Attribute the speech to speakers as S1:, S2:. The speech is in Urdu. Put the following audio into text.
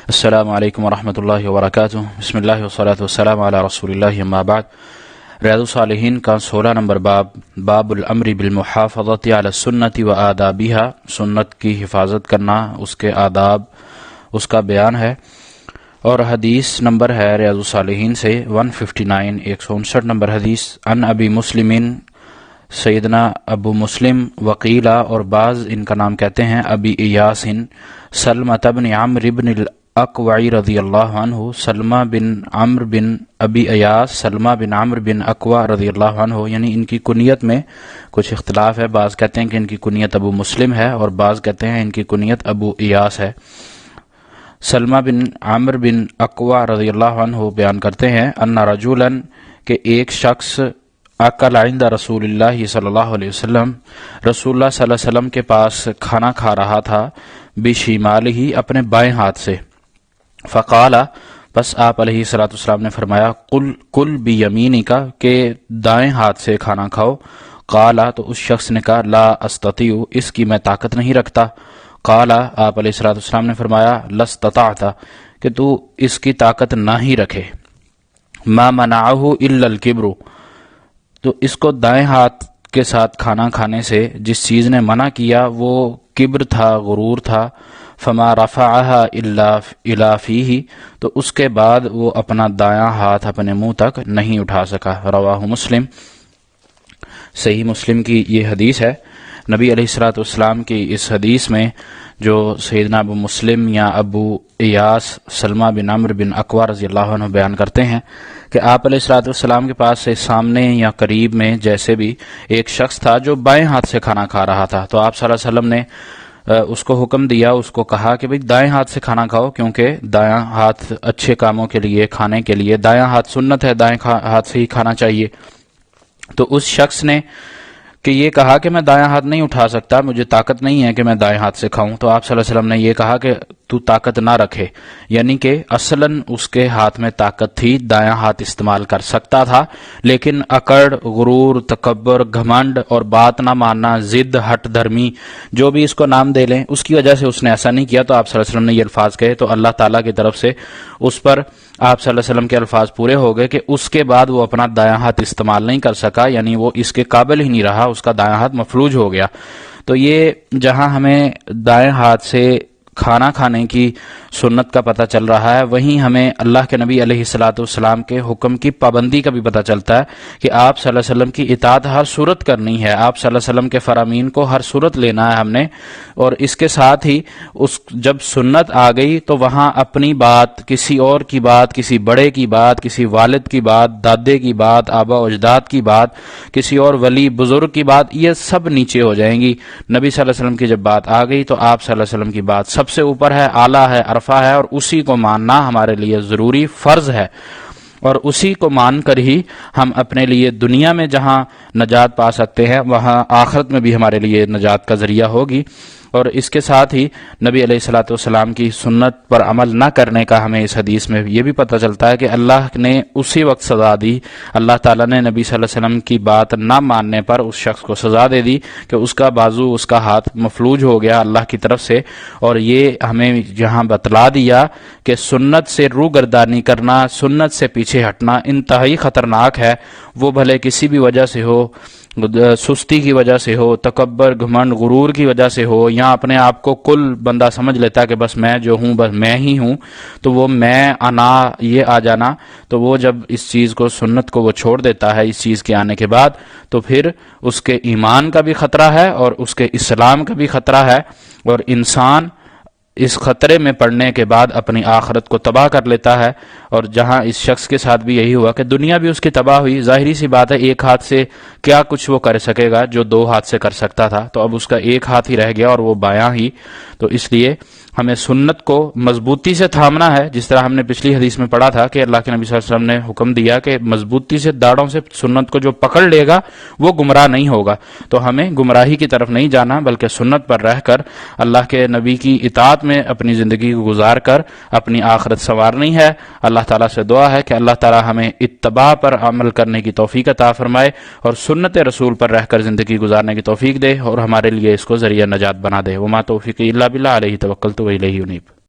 S1: السلام علیکم ورحمۃ اللہ وبرکاتہ۔ بسم اللہ والصلاۃ والسلام علی رسول اللہ اما بعد۔ ریاض الصالحین کا 16 نمبر باب الامر بالمحافظۃ علی السنۃ و آدابها، سنت کی حفاظت کرنا، اس کے آداب، اس کا بیان ہے۔ اور حدیث نمبر ہے ریاض الصالحین سے 159، 159 نمبر حدیث۔ ان ابی مسلم، سیدنا ابو مسلم وقیلہ، اور بعض ان کا نام کہتے ہیں ابی ایاس، سلمۃ بن عمرو بن الاکوع رضی اللہ عنہ، سلمہ بن عمرو بن ابی ایاس، سلمہ بن عمرو بن اکوع رضی اللہ عنہ، یعنی ان کی کنیت میں کچھ اختلاف ہے۔ بعض کہتے ہیں کہ ان کی کنیت ابو مسلم ہے، اور بعض کہتے ہیں ان کی کنیت ابو ایاس ہے۔ سلمہ بن عمرو بن اکوع رضی اللہ عنہ بیان کرتے ہیں ان رجلا، کہ ایک شخص اکل عند رسول اللہ صلی اللہ علیہ وسلم، رسول اللہ صلی اللہ علیہ وسلم کے پاس کھانا کھا رہا تھا، بشمالہ، اپنے بائیں ہاتھ سے۔ فقال، بس آپ علیہ الصلوۃ والسلام نے فرمایا، کل بیمینک، کہ دائیں ہاتھ سے کھانا کھاؤ۔ قال، تو اس شخص نے کہا، لا استطیع، اس کی میں طاقت نہیں رکھتا۔ قال، آپ علیہ الصلوۃ والسلام نے فرمایا، لاستطعت، کہ تو اس کی طاقت نہ ہی رکھے۔ ما منعہ الا الکبر، تو اس کو دائیں ہاتھ کے ساتھ کھانا کھانے سے جس چیز نے منع کیا وہ کبر تھا، غرور تھا۔ فما رفعها الا الى فیہ، تو اس کے بعد وہ اپنا دایاں ہاتھ اپنے منہ تک نہیں اٹھا سکا۔ رواہ مسلم، صحیح مسلم کی یہ حدیث ہے۔ نبی علیہ الصلوۃ والسلام کی اس حدیث میں جو سیدنا ابو مسلم یا ابو ایاس سلمہ بن عمرو بن اکوع رضی اللہ عنہ بیان کرتے ہیں کہ آپ علیہ الصلوۃ والسلام کے پاس سے سامنے یا قریب میں جیسے بھی ایک شخص تھا جو بائیں ہاتھ سے کھانا کھا رہا تھا، تو آپ صلی اللہ علیہ وسلم نے اس کو حکم دیا، اس کو کہا کہ بھئی دائیں ہاتھ سے کھانا کھاؤ، کیونکہ دایاں ہاتھ اچھے کاموں کے لیے، کھانے کے لیے دایاں ہاتھ سنت ہے، دائیں ہاتھ سے ہی کھانا چاہیے۔ تو اس شخص نے کہ یہ کہا کہ میں دایاں ہاتھ نہیں اٹھا سکتا، مجھے طاقت نہیں ہے کہ میں دائیں ہاتھ سے کھاؤں، تو آپ صلی اللہ علیہ وسلم نے یہ کہا کہ تو طاقت نہ رکھے، یعنی کہ اصلاً اس کے ہاتھ میں طاقت تھی، دایاں ہاتھ استعمال کر سکتا تھا، لیکن اکڑ، غرور، تکبر، گھمنڈ اور بات نہ ماننا، ضد، ہٹ دھرمی، جو بھی اس کو نام دے لیں، اس کی وجہ سے اس نے ایسا نہیں کیا۔ تو آپ صلی اللہ علیہ وسلم نے یہ الفاظ کہے تو اللہ تعالیٰ کی طرف سے اس پر آپ صلی اللہ علیہ وسلم کے الفاظ پورے ہو گئے کہ اس کے بعد وہ اپنا دایاں ہاتھ استعمال نہیں کر سکا، یعنی وہ اس کے قابل ہی نہیں رہا، اس کا دایاں ہاتھ مفلوج ہو گیا۔ تو یہ جہاں ہمیں دائیں ہاتھ سے کھانا کھانے کی سنت کا پتہ چل رہا ہے، وہیں ہمیں اللہ کے نبی علیہ الصلوۃ والسلام کے حکم کی پابندی کا بھی پتہ چلتا ہے کہ آپ صلی اللہ علیہ وسلم کی اطاعت ہر صورت کرنی ہے، آپ صلی اللہ علیہ وسلم کے فرامین کو ہر صورت لینا ہے ہم نے۔ اور اس کے ساتھ ہی جب سنت آ گئی تو وہاں اپنی بات، کسی اور کی بات، کسی بڑے کی بات، کسی والد کی بات، دادے کی بات، آبا و اجداد کی بات، کسی اور ولی بزرگ کی بات، یہ سب نیچے ہو جائیں گی۔ نبی صلی اللہ علیہ وسلم کی جب بات آ گئی تو آپ صلی اللہ علیہ وسلم کی بات سب سے اوپر ہے، اعلیٰ ہے، عرفہ ہے، اور اسی کو ماننا ہمارے لیے ضروری فرض ہے، اور اسی کو مان کر ہی ہم اپنے لیے دنیا میں جہاں نجات پا سکتے ہیں وہاں آخرت میں بھی ہمارے لیے نجات کا ذریعہ ہوگی۔ اور اس کے ساتھ ہی نبی علیہ الصلوۃ والسلام کی سنت پر عمل نہ کرنے کا ہمیں اس حدیث میں یہ بھی پتہ چلتا ہے کہ اللہ نے اسی وقت سزا دی، اللہ تعالیٰ نے نبی صلی اللہ علیہ وسلم کی بات نہ ماننے پر اس شخص کو سزا دے دی کہ اس کا بازو، اس کا ہاتھ مفلوج ہو گیا اللہ کی طرف سے۔ اور یہ ہمیں یہاں بتلا دیا کہ سنت سے روگردانی کرنا، سنت سے پیچھے ہٹنا انتہائی خطرناک ہے، وہ بھلے کسی بھی وجہ سے ہو، سستی کی وجہ سے ہو، تکبر، گھمنڈ، غرور کی وجہ سے ہو، یا اپنے آپ کو کل بندہ سمجھ لیتا ہے کہ بس میں جو ہوں بس میں ہی ہوں، تو وہ میں، انا، یہ آ جانا، تو وہ جب اس چیز کو، سنت کو وہ چھوڑ دیتا ہے اس چیز کے آنے کے بعد، تو پھر اس کے ایمان کا بھی خطرہ ہے اور اس کے اسلام کا بھی خطرہ ہے، اور انسان اس خطرے میں پڑنے کے بعد اپنی آخرت کو تباہ کر لیتا ہے۔ اور جہاں اس شخص کے ساتھ بھی یہی ہوا کہ دنیا بھی اس کی تباہ ہوئی، ظاہری سی بات ہے ایک ہاتھ سے کیا کچھ وہ کر سکے گا جو دو ہاتھ سے کر سکتا تھا، تو اب اس کا ایک ہاتھ ہی رہ گیا اور وہ بایاں ہی۔ تو اس لیے ہمیں سنت کو مضبوطی سے تھامنا ہے، جس طرح ہم نے پچھلی حدیث میں پڑھا تھا کہ اللہ کے نبی صلی اللہ علیہ وسلم نے حکم دیا کہ مضبوطی سے داڑھوں سے سنت کو جو پکڑ لے گا وہ گمراہ نہیں ہوگا۔ تو ہمیں گمراہی کی طرف نہیں جانا بلکہ سنت پر رہ کر اللہ کے نبی کی اطاعت میں اپنی زندگی کو گزار کر اپنی آخرت سنوارنی ہے۔ اللہ تعالیٰ سے دعا ہے کہ اللہ تعالیٰ ہمیں اتباع پر عمل کرنے کی توفیق عطا فرمائے اور سنت رسول پر رہ کر زندگی گزارنے کی توفیق دے، اور ہمارے لیے اس کو ذریعہ نجات بنا دے۔ وما توفیقی الا باللہ، علیہ توکلت و الیہ انیب۔